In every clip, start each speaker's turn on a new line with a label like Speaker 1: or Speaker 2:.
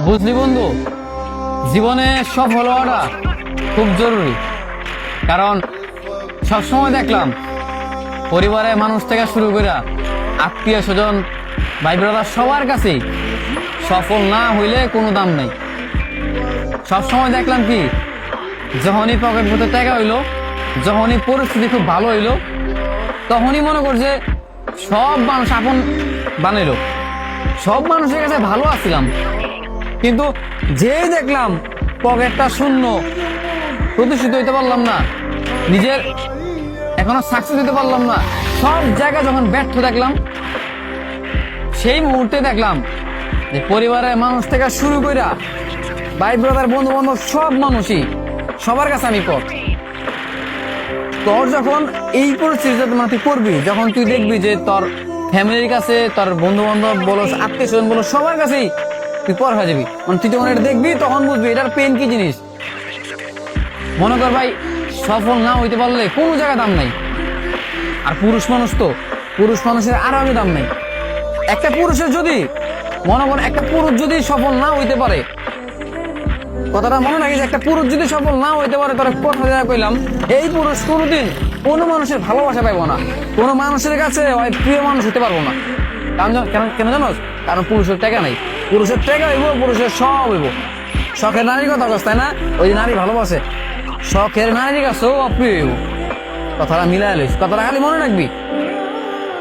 Speaker 1: বুঝলি বন্ধু, জীবনে সফল হওয়াটা খুব জরুরি। কারণ সবসময় দেখলাম পরিবারের মানুষ থেকে শুরু করে আত্মীয় স্বজন, ভাই ব্রাদার সবার কাছেই সফল না হইলে কোনো দাম নেই। সবসময় দেখলাম কি, যখনই পকেট ভর্তি টাকা হইলো, যখনই পরিস্থিতি খুব ভালো হইলো, তখনই মনে করছে সব মানুষ আপন বানাইলো, সব মানুষের কাছে ভালো আছিলাম। কিন্তু যেই দেখলাম পকেটটা শূন্য, প্রতিষ্ঠিত হইতে পারলাম না, নিজের এখনো সাকসেস দিতে পারলাম না, সব জায়গায় যখন ব্যর্থ দেখলাম, সেই মুহূর্তে দেখলাম যে পরিবারের মানুষ থেকে শুরু করে ভাই ব্রাদার, বন্ধু বান্ধব, সব মানুষই, সবার কাছে আমি পথ। তোর যখন এই পরিস্থিতিতে মানে তুই করবি, যখন তুই দেখবি যে তোর ফ্যামিলির কাছে, তোর বন্ধু বান্ধব বলো, আত্মীয় স্বজন বলো, সবার কাছেই তুই পর হয়ে যাবি, মানে তুই যখন এটা দেখবি তখন বুঝবি এটার পেন কি জিনিস। মনে কর ভাই, সফল না হইতে পারলে কোনো জায়গায় দাম নাই। আর পুরুষ মানুষ তো, পুরুষ মানুষের আরো আগে দাম নাই। একটা পুরুষের যদি মনে করেন, একটা পুরুষ যদি সফল না হইতে পারে, কথাটা মনে রাখি যে একটা পুরুষ যদি সফল না হইতে পারে, তার কথা যা কইলাম, এই পুরুষ কোনোদিন কোনো মানুষের ভালোবাসা পাইবো না, কোনো মানুষের কাছে ওই প্রিয় মানুষ হতে পারবো না। কারণ কেন জানো? কারণ পুরুষের টাকা নাই, পুরুষের টাকা হইব, পুরুষের সব হইব। শখের নারীর কথা কস, তাই না? ওই যে নারী ভালোবাসে, শখের নারীর কাছেও অপ্রিয় হইব। কথাটা মিলাই লইস, কথাটা খালি মনে রাখবি।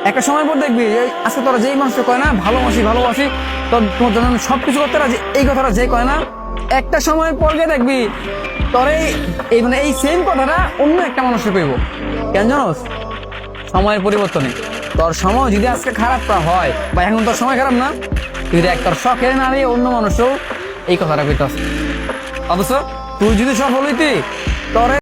Speaker 1: একটা সময় পর দেখবি আজকে তোরা যেই মানুষকে কয় না ভালোবাসি ভালোবাসি, তোর জন্য সবকিছু করতে রাজি, এই কথাটা যে কয় না, একটা সময় পর গিয়ে দেখবি তোর এই মানে এই সেম কথাটা অন্য একটা মানুষকে কইব। কেন জানোস? সময়ের পরিবর্তনে তোর সময় যদি আজকে খারাপটা হয়, বা এখন তোর সময় খারাপ না, তুই দেখ তোর শখের নারী অন্য মানুষও এই কথাটা কইতাস। অবশ্য তুই যদি সফল হইতি, তোর